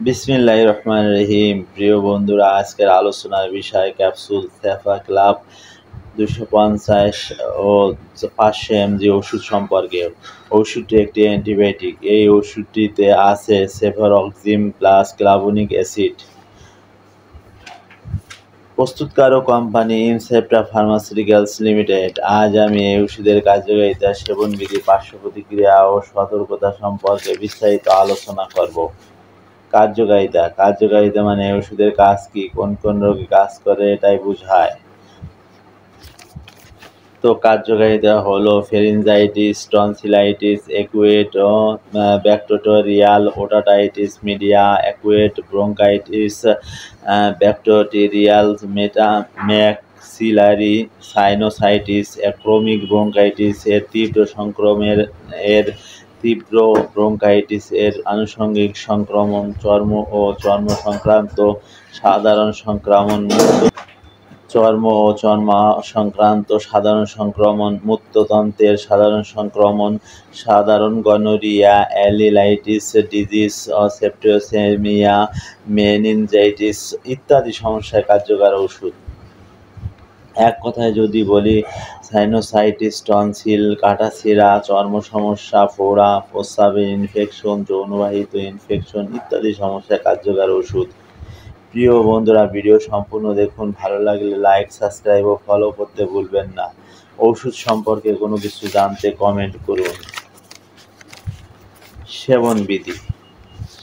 বিসমিল্লাহির রহমানির রহিম। প্রিয় বন্ধুরা, আজকের আলোচনার বিষয় ক্যাপসুল সেফাক্লাভ 250 ও 500 mg ওষুধ সম্পর্কে। ওষুধটি একটি অ্যান্টিবায়োটিক। এই ওষুধটিতে আছে সেফারক্সিম প্লাস ক্লাভনিক অ্যাসিড। প্রস্তুতকারক কোম্পানি ইনসেপ্টা ফার্মাসিউটিক্যালস লিমিটেড। আজ আমি এই ওষুধের কার্যকারিতা, সেবনবিধি, পার্শ্ব প্রতিক্রিয়া ও সতর্কতা সম্পর্কে বিস্তারিত আলোচনা করব। কার্যকারিতা মানে ওষুধের কাজ কি, কোন কোন রোগে কাজ করে, এটাই বোঝায়। তো কার্যকারিতা হলো pharyngitis, tonsillitis, acute bacterial otitis media, acute bronchitis, bacterial maxillary sinusitis, chronic bronchitis এর তীব্র ব্রঙ্কাইটিস এর আনুষঙ্গিক সংক্রমণ, চর্ম সংক্রান্ত সাধারণ সংক্রমণ, মূত্রতন্ত্রের সাধারণ সংক্রমণ, সাধারণ গনোরিয়া, অ্যালিলাইটিস ডিজিজ, সেপ্টিসেমিয়া, মেনিনজাইটিস ইত্যাদি সমস্যায় কার্যকর ওষুধ। এক কথায় যদি বলি, সাইনোসাইটিস, টনসিল, কাটাছিঁড়া, চর্ম সমস্যা, ফোড়া, প্রস্রাবের ইনফেকশন, যৌনবাহিত ইনফেকশন ইত্যাদি সমস্যায় কার্যকর ওষুধ। প্রিয় বন্ধুরা, ভিডিও সম্পূর্ণ দেখুন। ভালো লাগলে লাইক, সাবস্ক্রাইব ও ফলো করতে ভুলবেন না। ওষুধ সম্পর্কে কোনো কিছু জানতে কমেন্ট করুন।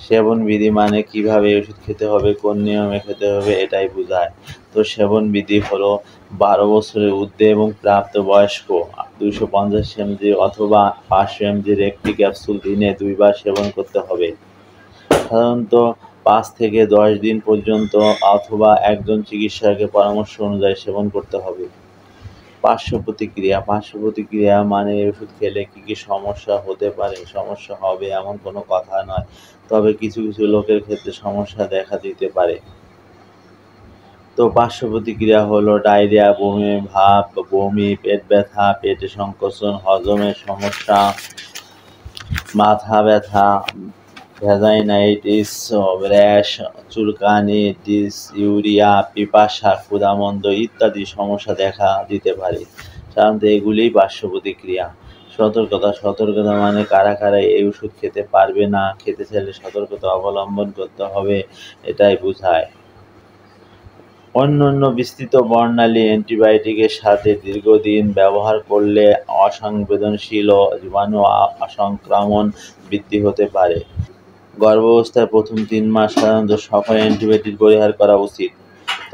সেবনবিধি মানে কিভাবে ওষুধ খেতে হবে, কোন নিয়মে খেতে হবে, এটাই বোঝায়। তো সেবনবিধি হলো 12 বছরের ঊর্ধ্বে এবং প্রাপ্তবয়স্ক 250 mg অথবা 500 mg একটি ক্যাপসুল দিনে 2 বার সেবন করতে হবে। সাধারণত 5 থেকে 10 দিন পর্যন্ত অথবা একজন চিকিৎসকের পরামর্শ অনুযায়ী সেবন করতে হবে। পার্শ্ব প্রতিক্রিয়া মানে ওষুধ খেলে কী কী সমস্যা হতে পারে। সমস্যা হবে এমন কোনো কথা নয়, তবে কিছু কিছু লোকের ক্ষেত্রে সমস্যা দেখা দিতে পারে। তো পার্শ্ব প্রতিক্রিয়া হলো ডায়রিয়া, বমি ভাব, পেট ব্যথা, পেটে সংকোচন, হজমের সমস্যা, মাথা ব্যথা, ভ্যাজাইনাইটিস, র্যাশ, চুলকানি, ডিসইউরিয়া, পিপাসা, ক্ষুধামন্দ ইত্যাদি সমস্যা দেখা দিতে পারে। সাধারণত এগুলিই পার্শ্ব প্রতিক্রিয়া। সতর্কতা মানে কারা এই ওষুধ খেতে পারবে না, খেতে চাইলে সতর্কতা অবলম্বন করতে হবে, এটাই বোঝায়। অন্যান্য বিস্তৃত বর্ণালী অ্যান্টিবায়োটিকের সাথে দীর্ঘদিন ব্যবহার করলে অসংবেদনশীল জীবাণু সংক্রমণ বৃদ্ধি হতে পারে। গর্ভাবস্থায় প্রথম 3 মাস সাধারণত সকল অ্যান্টিবায়োটিক পরিহার করা উচিত,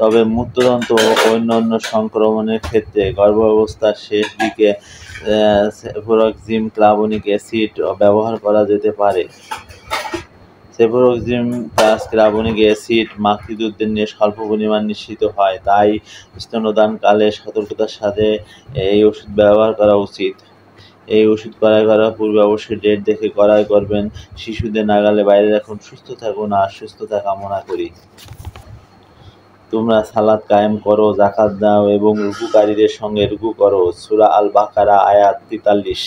তবে মূত্রতন্ত্র ও অন্যান্য সংক্রমণের ক্ষেত্রে গর্ভাবস্থার শেষ দিকে সেফারক্সিম ক্লাভনিক অ্যাসিড ব্যবহার করা যেতে পারে। সেফারক্সিম প্লাস ক্লাভনিক অ্যাসিড মাতৃদুগ্ধের নিয়ে স্বল্প পরিমাণ নিঃসৃত হয়, তাই স্তন্যদানকালে সতর্কতার সাথে এই ওষুধ ব্যবহার করা উচিত। এই ওষুধ ক্রয় করার পূর্বে অবশ্যই ডেট দেখে ক্রয় করবেন। শিশুদের নাগালে বাইরে রাখুন। সুস্থ থাকুন আর সুস্থতা কামনা করি। তোমরা সালাত কায়েম করো, যাকাত দাও এবং রুকুকারীদের সঙ্গে রুকু করো। সূরা আল বাকারা আয়াত 43।